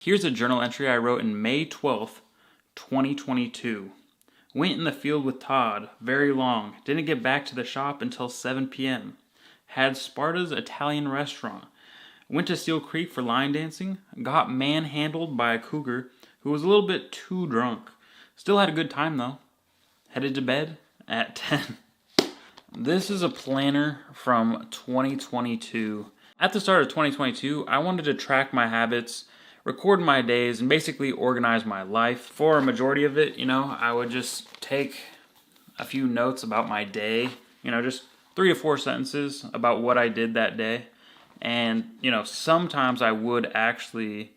Here's a journal entry I wrote in May 12th, 2022. Went in the field with Todd, very long. Didn't get back to the shop until 7 p.m. Had Sparta's Italian restaurant. Went to Steel Creek for line dancing. Got manhandled by a cougar who was a little bit too drunk. Still had a good time though. Headed to bed at 10. This is a planner from 2022. At the start of 2022, I wanted to track my habits, record my days, and basically organize my life. For a majority of it, I would just take a few notes about my day, just 3 to 4 sentences about what I did that day. And, sometimes I would actually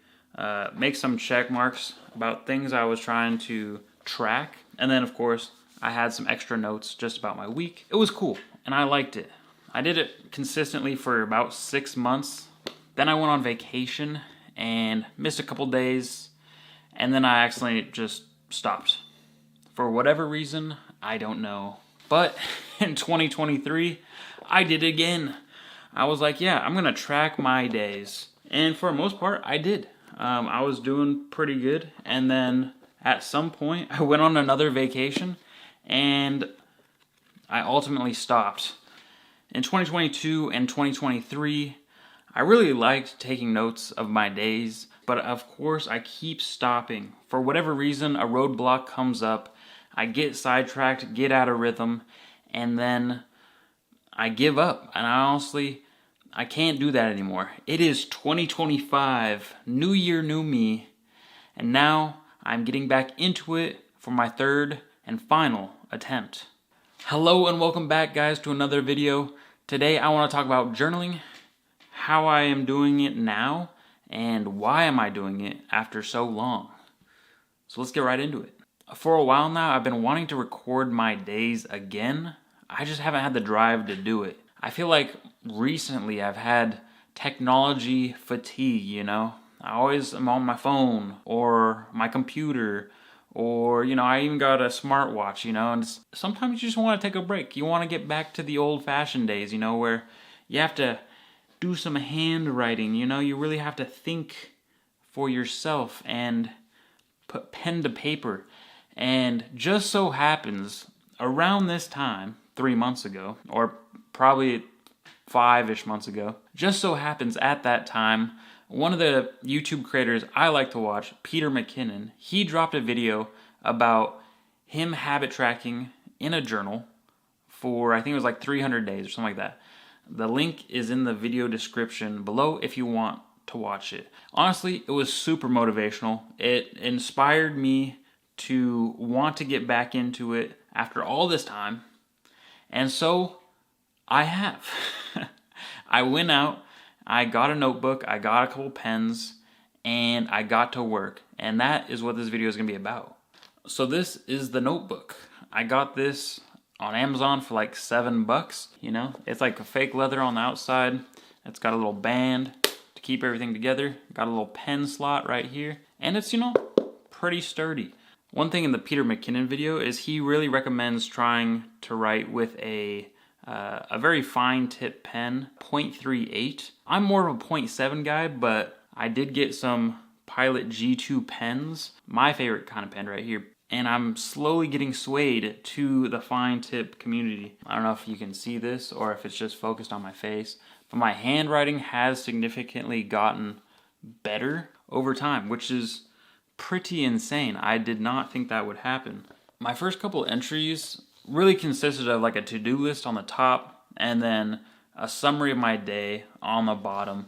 make some check marks about things I was trying to track. And then, of course, I had some extra notes just about my week. It was cool, and I liked it. I did it consistently for about 6 months. Then I went on vacation and missed a couple days, and then I accidentally just stopped. For whatever reason, I don't know. But in 2023, I did it again. I was like, yeah, I'm gonna track my days. And for the most part, I did. I was doing pretty good, and then at some point, I went on another vacation, and I ultimately stopped. In 2022 and 2023, I really liked taking notes of my days, but of course I keep stopping. For whatever reason, a roadblock comes up, I get sidetracked, get out of rhythm, and then I give up. And I can't do that anymore. It is 2025, new year, new me, and now I'm getting back into it for my third and final attempt. Hello and welcome back, guys, to another video. Today I want to talk about journaling, how I am doing it now, and why am I doing it after so long. So let's get right into it. For a while now, I've been wanting to record my days again. I just haven't had the drive to do it. I feel like recently I've had technology fatigue, I always am on my phone or my computer, or, I even got a smartwatch, and sometimes you just want to take a break. You want to get back to the old-fashioned days, where you have to do some handwriting, you really have to think for yourself and put pen to paper. And just so happens, around this time, 3 months ago, or probably 5-ish months ago, just so happens at that time, one of the YouTube creators I like to watch, Peter McKinnon, he dropped a video about him habit tracking in a journal for, I think it was like 300 days or something like that. The link is in the video description below if you want to watch it. Honestly, it was super motivational. It inspired me to want to get back into it after all this time. And so I have. I went out, I got a notebook, I got a couple pens, and I got to work. And that is what this video is going to be about. So this is the notebook. I got this on Amazon for like $7, It's like a fake leather on the outside. It's got a little band to keep everything together. Got a little pen slot right here. And it's, pretty sturdy. One thing in the Peter McKinnon video is he really recommends trying to write with a very fine tip pen, 0.38. I'm more of a 0.7 guy, but I did get some Pilot G2 pens, my favorite kind of pen right here. And I'm slowly getting swayed to the fine tip community. I don't know if you can see this or if it's just focused on my face, but my handwriting has significantly gotten better over time, which is pretty insane. I did not think that would happen. My first couple entries really consisted of like a to-do list on the top and then a summary of my day on the bottom.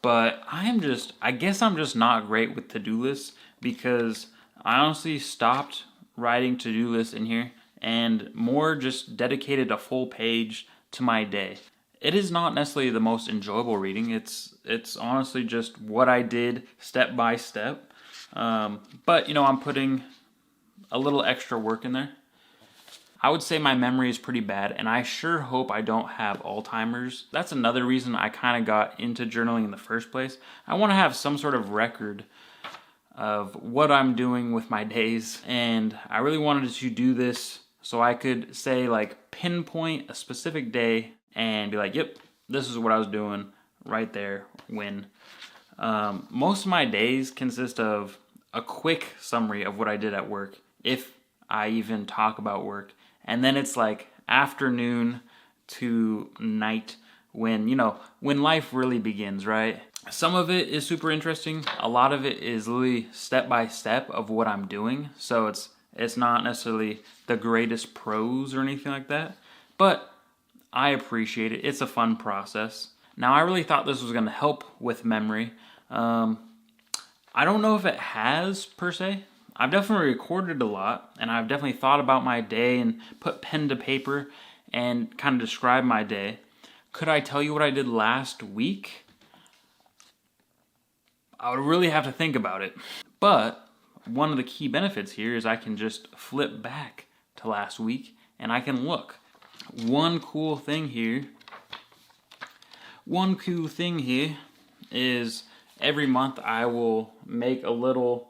But I guess I'm just not great with to-do lists because I honestly stopped writing to-do lists in here and more just dedicated a full page to my day. It is not necessarily the most enjoyable reading. It's honestly just what I did step by step. But, I'm putting a little extra work in there. I would say my memory is pretty bad, and I sure hope I don't have Alzheimer's. That's another reason I kind of got into journaling in the first place. I want to have some sort of record of what I'm doing with my days, and I really wanted to do this so I could say, like, pinpoint a specific day and be like, yep, this is what I was doing right there when Most of my days consist of a quick summary of what I did at work, if I even talk about work. And then it's like afternoon to night when, when life really begins, right? Some of it is super interesting. A lot of it is literally step by step of what I'm doing. So it's not necessarily the greatest prose or anything like that. But I appreciate it. It's a fun process. Now, I really thought this was going to help with memory. I don't know if it has, per se. I've definitely recorded a lot, and I've definitely thought about my day and put pen to paper and kind of describe my day. Could I tell you what I did last week? I would really have to think about it. But one of the key benefits here is I can just flip back to last week and I can look. One cool thing here is every month I'll make a little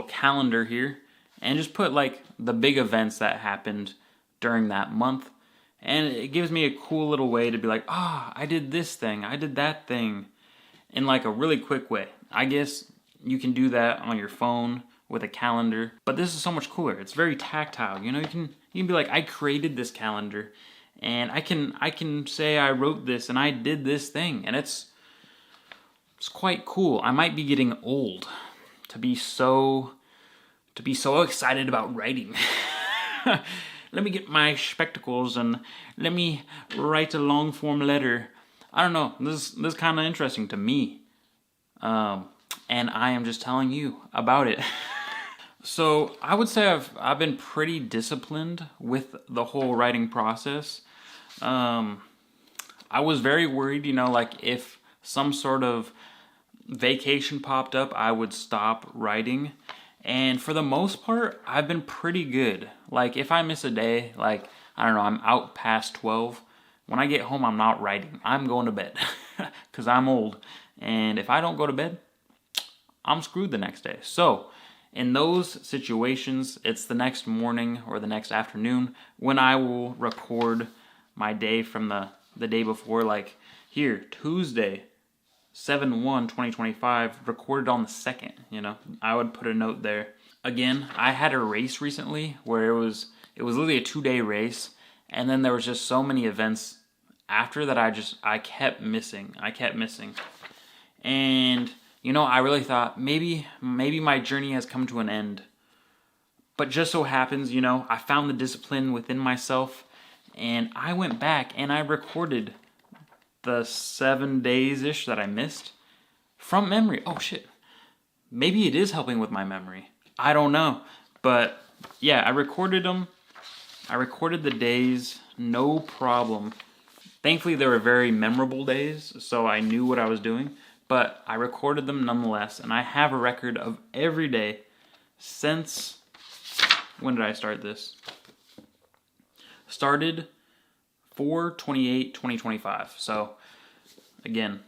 calendar here and just put like the big events that happened during that month. And it gives me a cool little way to be like, I did this thing, I did that thing, in like a really quick way. I guess you can do that on your phone with a calendar, but this is so much cooler. It's very tactile. You can be like, I created this calendar, and I can say I wrote this and I did this thing, and it's quite cool. I might be getting old to be so excited about writing. Let me get my spectacles and let me write a long form letter. I don't know. This is kind of interesting to me. And I am just telling you about it. So I would say I've been pretty disciplined with the whole writing process. I was very worried, like if some sort of vacation popped up, I would stop writing. And for the most part, I've been pretty good. Like if I miss a day, like I don't know, I'm out past 12. When I get home, I'm not writing. I'm going to bed because I'm old. And if I don't go to bed, I'm screwed the next day. So in those situations, it's the next morning or the next afternoon when I will record my day from the day before. Like here, Tuesday, 7/1/2025, recorded on the 2nd, I would put a note there. Again, I had a race recently where it was literally a 2-day race, and then there was just so many events after that I kept missing. And I really thought maybe my journey has come to an end. But just so happens, I found the discipline within myself, and I went back and I recorded the 7 days-ish that I missed from memory. Oh shit. Maybe it is helping with my memory. I don't know. But yeah, I recorded them. I recorded the days, no problem. Thankfully, they were very memorable days, so I knew what I was doing. But I recorded them nonetheless, and I have a record of every day since... When did I start this? Started 4/28/2025. So, again,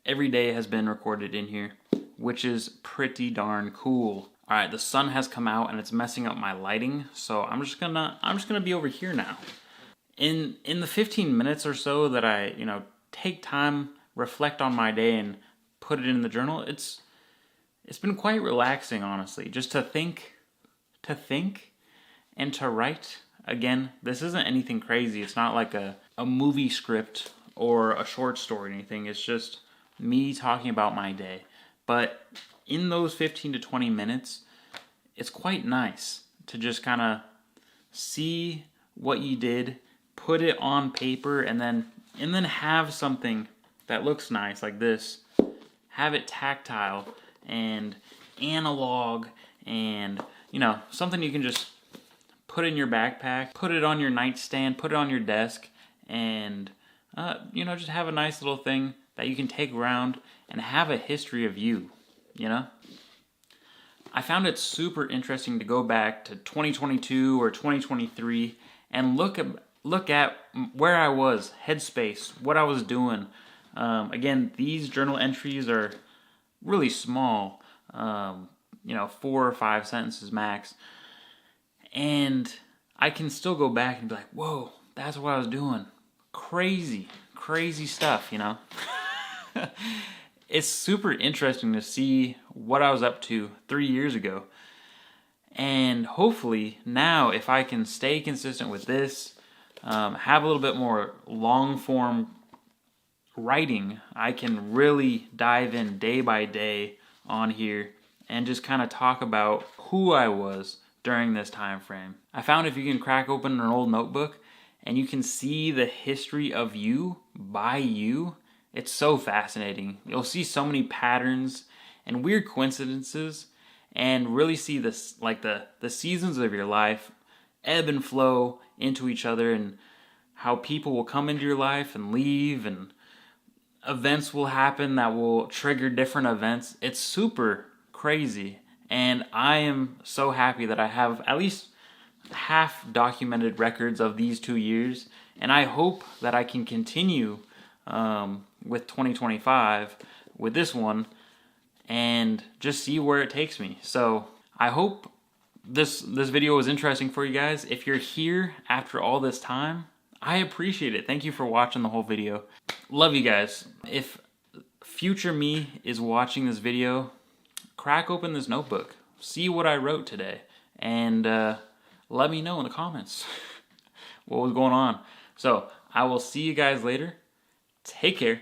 every day has been recorded in here, which is pretty darn cool. All right, the sun has come out and it's messing up my lighting, so I'm just gonna be over here now. In the 15 minutes or so that I take time, reflect on my day, and put it in the journal, it's been quite relaxing, honestly, just to think and to write. Again, this isn't anything crazy. It's not like a movie script or a short story or anything. It's just me talking about my day. But in those 15 to 20 minutes, it's quite nice to just kind of see what you did, put it on paper, and then have something that looks nice like this. Have it tactile and analog and, something you can just put in your backpack, put it on your nightstand, put it on your desk, and, just have a nice little thing that you can take around and have a history of you, I found it super interesting to go back to 2022 or 2023 and look at where I was, headspace, what I was doing. Again, these journal entries are really small, 4 or 5 sentences max. And I can still go back and be like, whoa, that's what I was doing. Crazy stuff, It's super interesting to see what I was up to 3 years ago. And hopefully now, if I can stay consistent with this, have a little bit more long form writing, I can really dive in day by day on here and just kind of talk about who I was during this time frame. I found if you can crack open an old notebook and you can see the history of you by you, it's so fascinating. You'll see so many patterns and weird coincidences, and really see this, like the seasons of your life ebb and flow into each other, and how people will come into your life and leave, and events will happen that will trigger different events. It's super crazy, and I am so happy that I have at least half documented records of these 2 years, and I hope that I can continue with 2025 with this one and just see where it takes me. So I hope this video was interesting for you guys. If you're here after all this time, I appreciate it. Thank you for watching the whole video. Love you guys. If future me is watching this video, crack open this notebook, see what I wrote today, and let me know in the comments what was going on. So I will see you guys later. Take care.